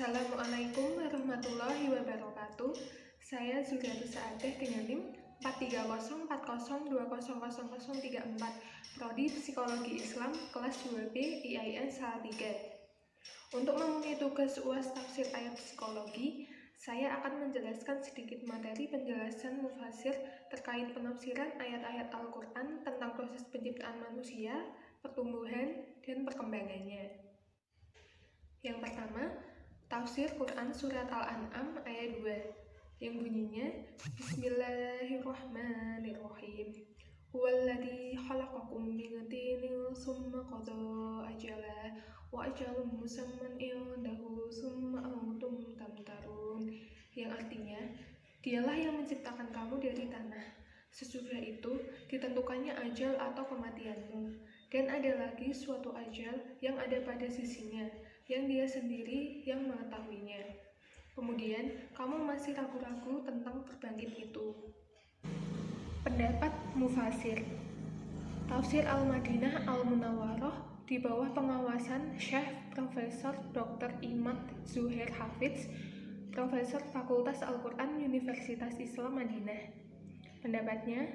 Assalamualaikum warahmatullahi wabarakatuh. Saya Zuriatus Saadah dengan NIM 43040200034, Prodi Psikologi Islam, kelas 2B, IAIN Salatiga. Untuk memenuhi tugas UAS tafsir ayat psikologi, saya akan menjelaskan sedikit materi penjelasan mufasir terkait penafsiran ayat-ayat Al-Quran tentang proses penciptaan manusia, pertumbuhan, dan perkembangannya. Yang pertama, tafsir Quran Surat Al-An'am ayat 2 yang bunyinya Bismillahirrahmanirrahim. Huwallazi khalaqakum min tinin summa qada ajala wa ajalun musamman indahu summa antum tamtarun, yang artinya, dialah yang menciptakan kamu dari tanah. Sesudah itu ditentukannya ajal atau kematianmu, dan ada lagi suatu ajal yang ada pada sisinya, yang dia sendiri yang mengetahuinya. Kemudian kamu masih ragu-ragu tentang berbangkit itu. Pendapat mufasir. Tafsir Al-Madinah Al-Munawwarah di bawah pengawasan Syekh Profesor Dr. Imad Zuhair Hafidz, Profesor Fakultas Al-Quran Universitas Islam Madinah. Pendapatnya,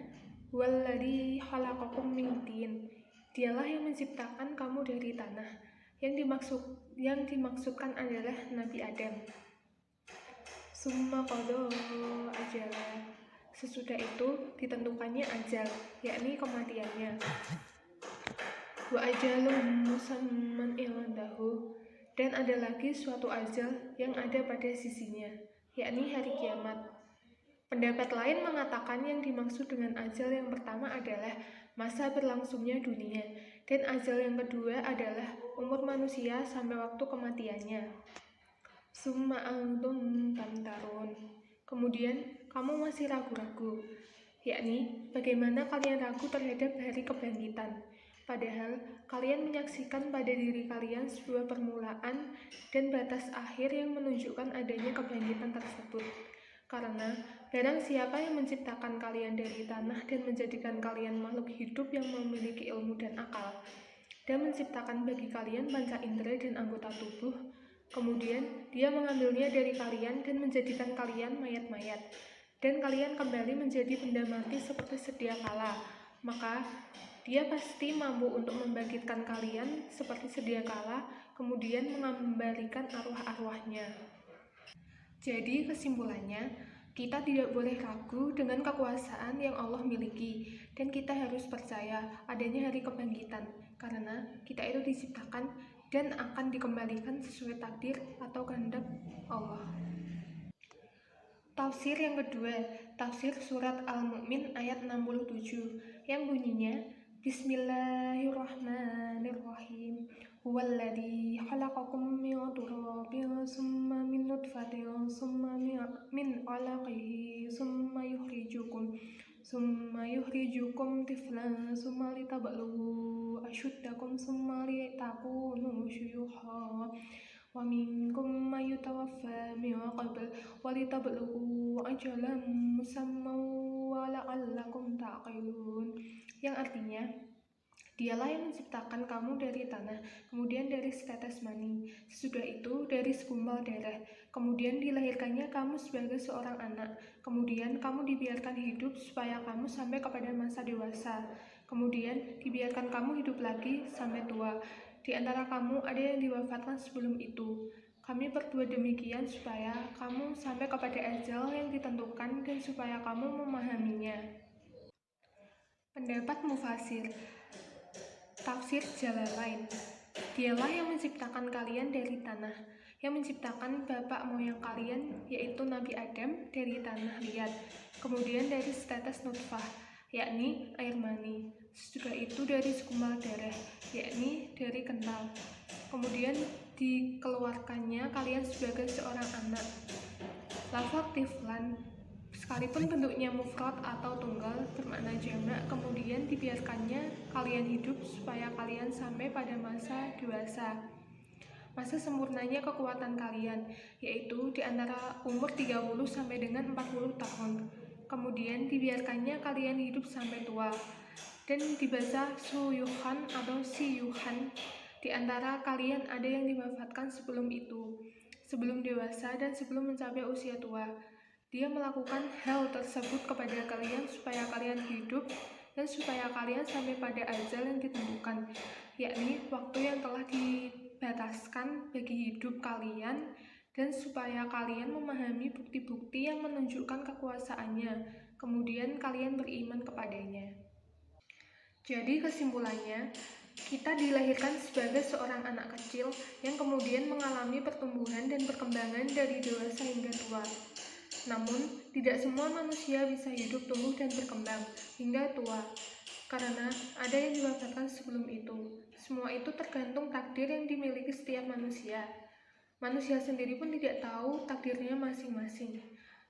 Walladzi khalaqakum min tin, dialah yang menciptakan kamu dari tanah. Yang dimaksudkan adalah Nabi Adam. Summa qada ajala, sesudah itu ditentukannya ajal, yakni kematiannya. Wa ajalun musamman indahu, dan ada lagi suatu ajal yang ada pada sisinya, yakni hari kiamat. Pendapat lain mengatakan yang dimaksud dengan ajal yang pertama adalah masa berlangsungnya dunia, dan ajal yang kedua adalah umur manusia sampai waktu kematiannya. Summa antum tamtarun, kemudian kamu masih ragu-ragu, yakni bagaimana kalian ragu terhadap hari kebangkitan, padahal kalian menyaksikan pada diri kalian sebuah permulaan dan batas akhir yang menunjukkan adanya kebangkitan tersebut. Karena barang siapa yang menciptakan kalian dari tanah dan menjadikan kalian makhluk hidup yang memiliki ilmu dan akal, dan menciptakan bagi kalian panca indera dan anggota tubuh, kemudian dia mengambilnya dari kalian dan menjadikan kalian mayat-mayat, dan kalian kembali menjadi benda mati seperti sedia kala, maka dia pasti mampu untuk membangkitkan kalian seperti sedia kala, kemudian mengembalikan arwah-arwahnya. Jadi kesimpulannya, kita tidak boleh ragu dengan kekuasaan yang Allah miliki, dan kita harus percaya adanya hari kebangkitan, karena kita itu diciptakan dan akan dikembalikan sesuai takdir atau kehendak Allah. Tafsir yang kedua, tafsir surat Al-Mu'min ayat 67 yang bunyinya Bismillahirrahmanirrahim. Huwallazi khalaqakum min turabin summa min nutfatin summa min 'alaqin summa yukhrijukum tiflan summa litablughu ashuddakum summa litakunu syuyukha wa minkum may yutawaffa min qabl wa litablughu ajalan musamman wa la'allakum ta'qilun, yang artinya, dialah yang menciptakan kamu dari tanah, kemudian dari setetes mani, sesudah itu dari segumpal darah, kemudian dilahirkannya kamu sebagai seorang anak, kemudian kamu dibiarkan hidup supaya kamu sampai kepada masa dewasa, kemudian dibiarkan kamu hidup lagi sampai tua. Di antara kamu ada yang diwafatkan sebelum itu. Kami berbuat demikian supaya kamu sampai kepada ajal yang ditentukan dan supaya kamu memahaminya. Pendapat mufasir. Tafsir Jalalain. Dialah yang menciptakan kalian dari tanah, yang menciptakan bapak moyang kalian yaitu Nabi Adam dari tanah liat, kemudian dari setetes nutfah, yakni air mani, sesudah itu dari segumpal darah, yakni dari kental, kemudian dikeluarkannya kalian sebagai seorang anak. Lafaz tiflan, sekalipun bentuknya mufrad atau tunggal bermakna jamak, kemudian dibiarkannya kalian hidup supaya kalian sampai pada masa dewasa, masa sempurnanya kekuatan kalian, yaitu di antara umur 30 sampai dengan 40 tahun. Kemudian dibiarkannya kalian hidup sampai tua, dan dibaca suyuhan atau siyuhan. Di antara kalian ada yang diwafatkan sebelum itu. sebelum dewasa dan sebelum mencapai usia tua. Dia melakukan hal tersebut kepada kalian supaya kalian hidup dan supaya kalian sampai pada ajal yang ditentukan, yakni waktu yang telah dibataskan bagi hidup kalian, dan supaya kalian memahami bukti-bukti yang menunjukkan kekuasaannya, kemudian kalian beriman kepadanya. Jadi kesimpulannya, kita dilahirkan sebagai seorang anak kecil yang kemudian mengalami pertumbuhan dan perkembangan dari dewasa hingga tua. Namun, tidak semua manusia bisa hidup, tumbuh, dan berkembang hingga tua, karena ada yang diwafatkan sebelum itu. Semua itu tergantung takdir yang dimiliki setiap manusia. Manusia sendiri pun tidak tahu takdirnya masing-masing.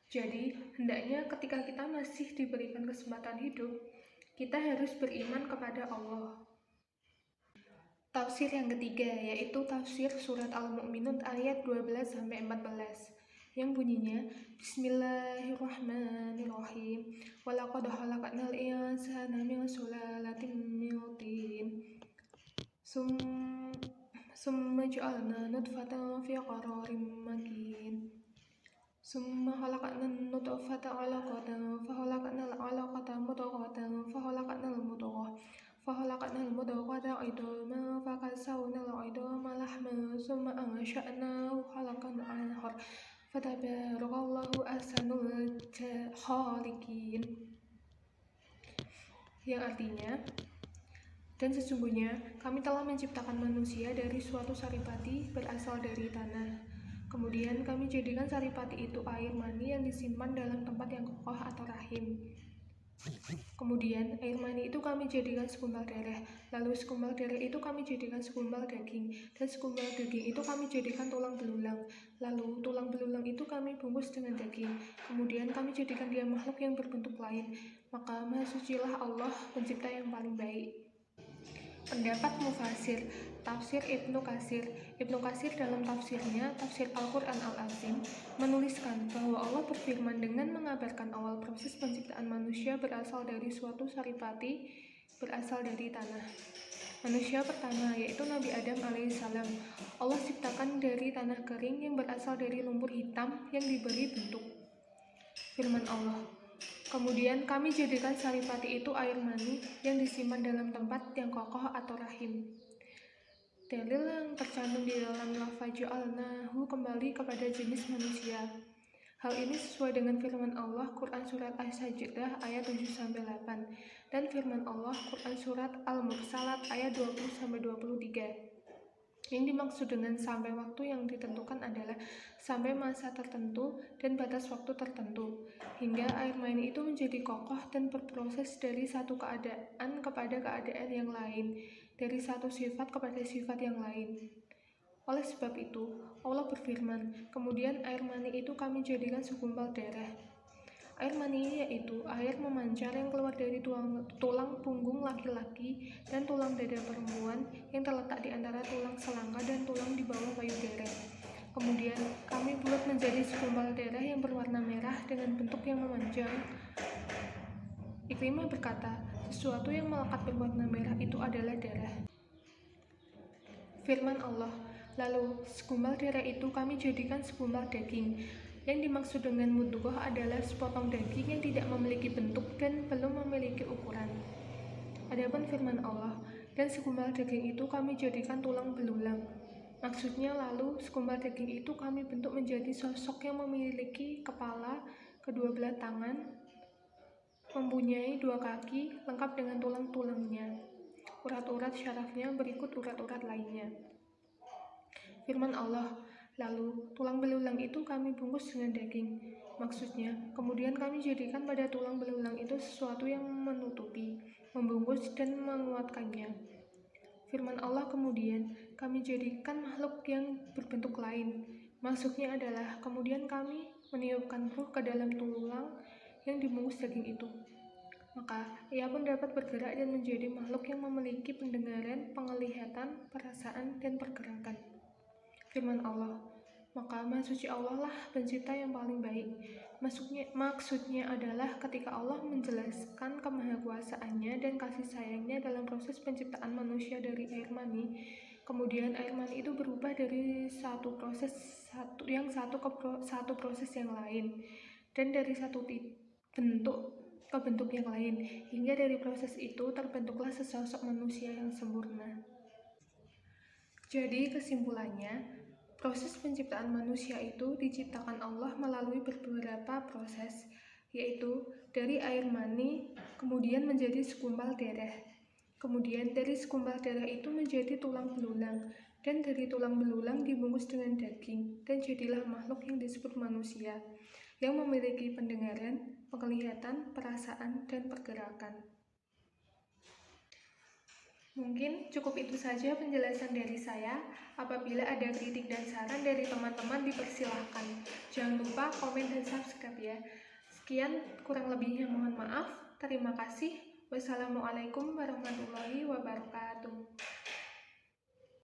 Jadi, hendaknya ketika kita masih diberikan kesempatan hidup, kita harus beriman kepada Allah. Tafsir yang ketiga, yaitu tafsir surat Al-Mu'minun ayat 12-14, yang bunyinya, Bismillahirrahmanirrahim. Walaqad khalaqnal insana min sulalatin min tin. Summa ja'alna nutfatan fi qararin makin. Summa khalaqna nutfata 'alaqatan fa khalaqna al-'alaqata mudghatan fa khalaqna al-mudghah fa khalaqna al-mudghata 'idhaman fa kasawna al-'idhama lahman summa ansha'nahu khalqan akhar fatabarakallahu ahsanul khaliqin. Yang artinya, dan sesungguhnya kami telah menciptakan manusia dari suatu saripati berasal dari tanah. Kemudian kami jadikan saripati itu air mani yang disimpan dalam tempat yang kokoh atau rahim. Kemudian air mani itu kami jadikan segumpal darah. Lalu segumpal darah itu kami jadikan segumpal daging. Dan segumpal daging itu kami jadikan tulang belulang. Lalu tulang belulang itu kami bungkus dengan daging. Kemudian kami jadikan dia makhluk yang berbentuk lain. Maka Maha Sucilah Allah, pencipta yang paling baik. Pendapat Mufasir, tafsir Ibnu Katsir. Ibnu Katsir dalam tafsirnya, tafsir Al-Quran Al-Azim, menuliskan bahwa Allah berfirman dengan mengabarkan awal proses penciptaan manusia berasal dari suatu saripati berasal dari tanah. Manusia pertama, yaitu Nabi Adam alaihissalam, Allah ciptakan dari tanah kering yang berasal dari lumpur hitam yang diberi bentuk. Firman Allah, kemudian kami jadikan saripati itu air mani yang disimpan dalam tempat yang kokoh atau rahim. Dalil yang tercantum di dalam lafaz ja'alnahu kembali kepada jenis manusia. Hal ini sesuai dengan firman Allah Quran Surat As-Sajdah ayat 7-8 dan firman Allah Quran Surat Al-Mursalat ayat 20-23. Yang dimaksud dengan sampai waktu yang ditentukan adalah sampai masa tertentu dan batas waktu tertentu, hingga air mani itu menjadi kokoh dan berproses dari satu keadaan kepada keadaan yang lain, dari satu sifat kepada sifat yang lain. Oleh sebab itu, Allah berfirman, kemudian air mani itu kami jadikan segumpal darah. Air mani yaitu air memancar yang keluar dari tulang punggung laki-laki dan tulang dada perempuan yang terletak di antara tulang selangka dan tulang di bawah payudara. Kemudian kami buat menjadi segumpal darah yang berwarna merah dengan bentuk yang memanjang. Ikrimah berkata, sesuatu yang melekat berwarna merah itu adalah darah. Firman Allah, lalu segumpal darah itu kami jadikan segumpal daging. Yang dimaksud dengan mudghah adalah sepotong daging yang tidak memiliki bentuk dan belum memiliki ukuran. Adapun firman Allah, dan segumpal daging itu kami jadikan tulang belulang. Maksudnya lalu segumpal daging itu kami bentuk menjadi sosok yang memiliki kepala, kedua belah tangan, mempunyai dua kaki, lengkap dengan tulang-tulangnya. Urat-urat syarafnya berikut urat-urat lainnya. Firman Allah, lalu tulang belulang itu kami bungkus dengan daging. Maksudnya, kemudian kami jadikan pada tulang belulang itu sesuatu yang menutupi, membungkus, dan menguatkannya. Firman Allah kemudian, kami jadikan makhluk yang berbentuk lain. Maksudnya adalah, kemudian kami meniupkan ruh ke dalam tulang yang dibungkus daging itu. Maka, ia pun dapat bergerak dan menjadi makhluk yang memiliki pendengaran, penglihatan, perasaan, dan pergerakan. Firman Allah, maka Maha Suci Allah lah pencipta yang paling baik. Maksudnya adalah ketika Allah menjelaskan kemahakuasaannya dan kasih sayangnya dalam proses penciptaan manusia dari air mani, Kemudian air mani itu berubah dari satu proses satu proses yang lain, dan dari satu bentuk ke bentuk yang lain, hingga dari proses itu terbentuklah sesosok manusia yang sempurna. Jadi kesimpulannya, proses penciptaan manusia itu diciptakan Allah melalui beberapa proses, yaitu dari air mani, kemudian menjadi segumpal darah. Kemudian dari segumpal darah itu menjadi tulang belulang, dan dari tulang belulang dibungkus dengan daging, dan jadilah makhluk yang disebut manusia, yang memiliki pendengaran, penglihatan, perasaan, dan pergerakan. Mungkin cukup itu saja penjelasan dari saya. Apabila ada kritik dan saran dari teman-teman, dipersilahkan. Jangan lupa komen dan subscribe ya. Sekian, kurang lebihnya mohon maaf. Terima kasih. Wassalamualaikum warahmatullahi wabarakatuh.